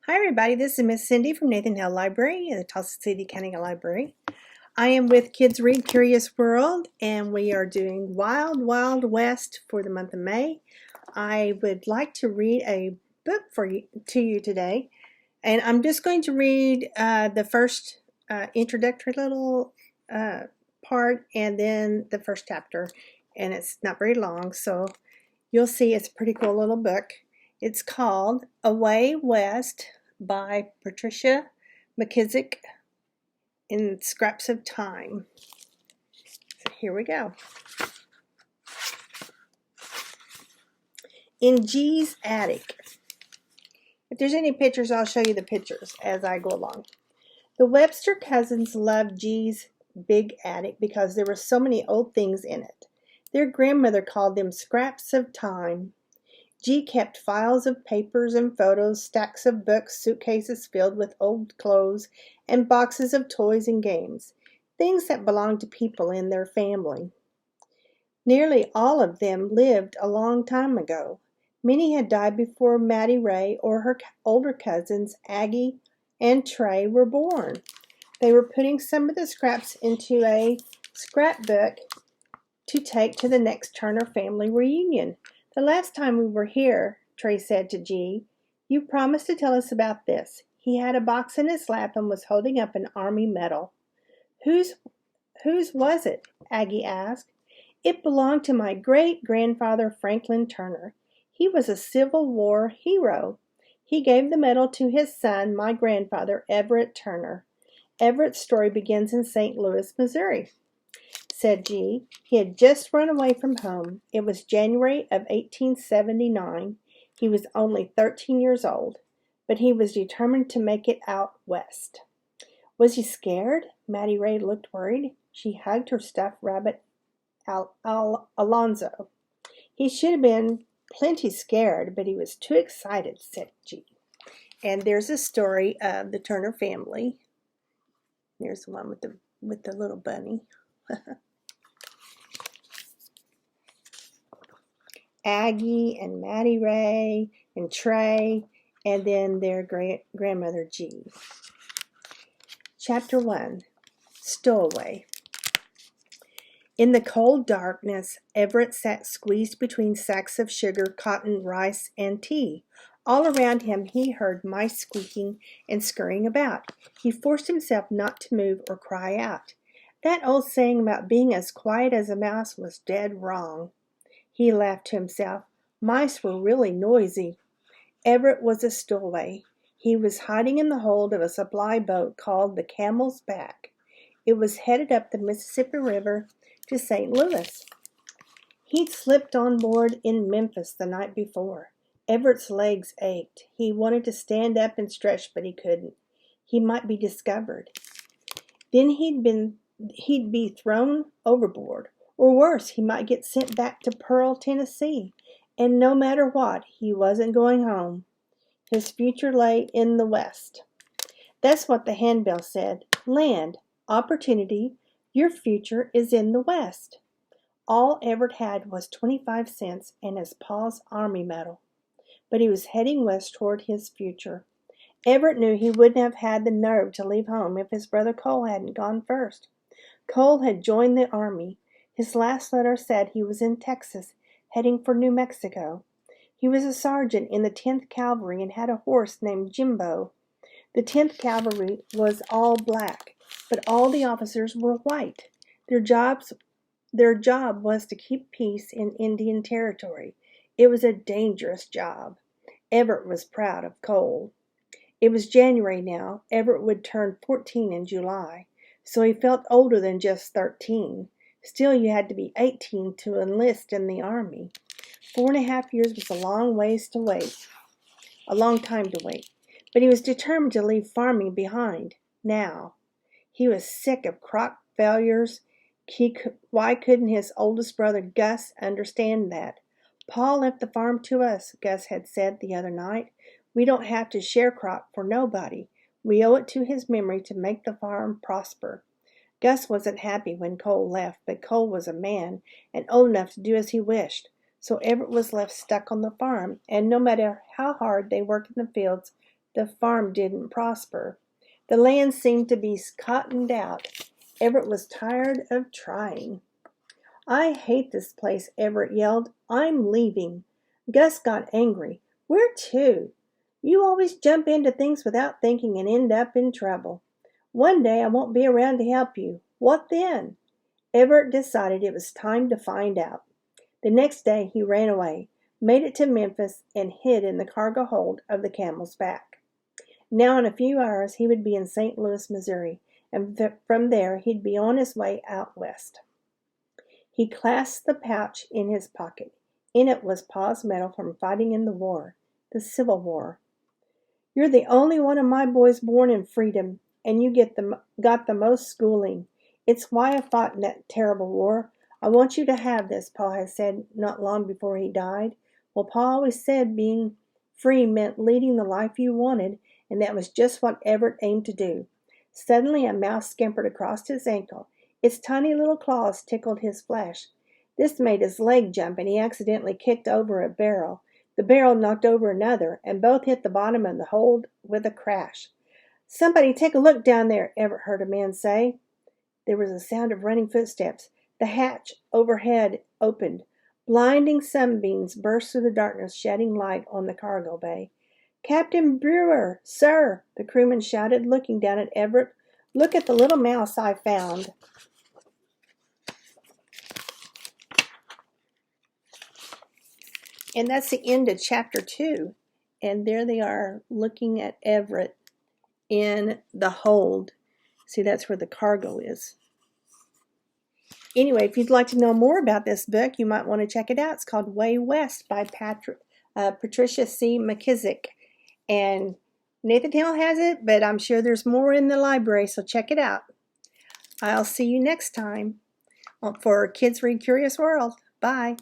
Hi everybody, this is Miss Cindy from Nathan Hale Library in the Tulsa City County Library. I am with Kids Read Curious World and we are doing Wild Wild West for the month of May. I would like to read a book to you today, and I'm just going to read the first introductory little part and then the first chapter, and it's not very long, so you'll see it's a pretty cool little book. It's called Away West by Patricia McKissick in Scraps of Time. So here we go. In G's attic. If there's any pictures, I'll show you the pictures as I go along. The Webster cousins loved G's big attic because there were so many old things in it. Their grandmother called them scraps of time. G kept files of papers and photos, stacks of books, suitcases filled with old clothes, and boxes of toys and games, things that belonged to people in their family. Nearly all of them lived a long time ago. Many had died before Maddie Ray or her older cousins, Aggie and Trey, were born. They were putting some of the scraps into a scrapbook to take to the next Turner family reunion. The last time we were here, Trey said to G, you promised to tell us about this. He had a box in his lap and was holding up an Army medal. Whose was it? Aggie asked. It belonged to my great-grandfather Franklin Turner. He was a Civil War hero. He gave the medal to his son, my grandfather, Everett Turner. Everett's story begins in St. Louis, Missouri, said G. He had just run away from home. It was January of 1879. He was only 13 years old, but he was determined to make it out west. Was he scared? Maddie Ray looked worried. She hugged her stuffed rabbit, Alonzo. He should have been plenty scared, but he was too excited, said G. And there's a story of the Turner family. There's the one with the little bunny. Aggie and Maddie Ray and Trey, and then their grandmother G. Chapter 1, Stowaway. In the cold darkness, Everett sat squeezed between sacks of sugar, cotton, rice, and tea. All around him he heard mice squeaking and scurrying about. He forced himself not to move or cry out. That old saying about being as quiet as a mouse was dead wrong. He laughed to himself. Mice were really noisy. Everett was a stowaway. He was hiding in the hold of a supply boat called the Camel's Back. It was headed up the Mississippi River to St. Louis. He'd slipped on board in Memphis the night before. Everett's legs ached. He wanted to stand up and stretch, but he couldn't. He might be discovered. Then he'd be thrown overboard. Or worse, he might get sent back to Pearl, Tennessee. And no matter what, he wasn't going home. His future lay in the West. That's what the handbill said. Land, opportunity, your future is in the West. All Everett had was 25 cents and his pa's Army medal. But he was heading west toward his future. Everett knew he wouldn't have had the nerve to leave home if his brother Cole hadn't gone first. Cole had joined the Army. His last letter said he was in Texas, heading for New Mexico. He was a sergeant in the 10th Cavalry and had a horse named Jimbo. The 10th Cavalry was all black, but all the officers were white. Their job was to keep peace in Indian Territory. It was a dangerous job. Everett was proud of Cole. It was January now. Everett would turn 14 in July, so he felt older than just 13. Still, you had to be 18 to enlist in the Army. 4.5 years was a long time to wait. But he was determined to leave farming behind, now. He was sick of crop failures. Why couldn't his oldest brother, Gus, understand that? Pa left the farm to us, Gus had said the other night. We don't have to share crop for nobody. We owe it to his memory to make the farm prosper. Gus wasn't happy when Cole left, but Cole was a man and old enough to do as he wished. So Everett was left stuck on the farm, and no matter how hard they worked in the fields, The farm didn't prosper. The land seemed to be cottoned out. Everett was tired of trying. "I hate this place," Everett yelled. "I'm leaving." Gus got angry. "Where to? You always jump into things without thinking and end up in trouble. One day I won't be around to help you. What then?" Everett decided it was time to find out. The next day he ran away, made it to Memphis, and hid in the cargo hold of the Camel's Back. Now in a few hours he would be in St. Louis, Missouri, and from there he'd be on his way out west. He clasped the pouch in his pocket. In it was Pa's medal from fighting in the war, the Civil War. "You're the only one of my boys born in freedom, and you got the most schooling. It's why I fought in that terrible war. I want you to have this," Pa had said not long before he died. Well, Pa always said being free meant leading the life you wanted, and that was just what Everett aimed to do. Suddenly a mouse scampered across his ankle. Its tiny little claws tickled his flesh. This made his leg jump, and he accidentally kicked over a barrel. The barrel knocked over another, and both hit the bottom of the hold with a crash. "Somebody take a look down there," Everett heard a man say. There was a sound of running footsteps. The hatch overhead opened. Blinding sunbeams burst through the darkness, shedding light on the cargo bay. "Captain Brewer, sir," the crewman shouted, looking down at Everett. "Look at the little mouse I found." And that's the end of chapter 2. And there they are looking at Everett in the hold. See, that's where the cargo is. Anyway, if you'd like to know more about this book, you might want to check it out. It's called Way West by Patricia C. McKissick. And Nathan Hale has it, but I'm sure there's more in the library, so check it out. I'll see you next time for Kids Read Curious World. Bye.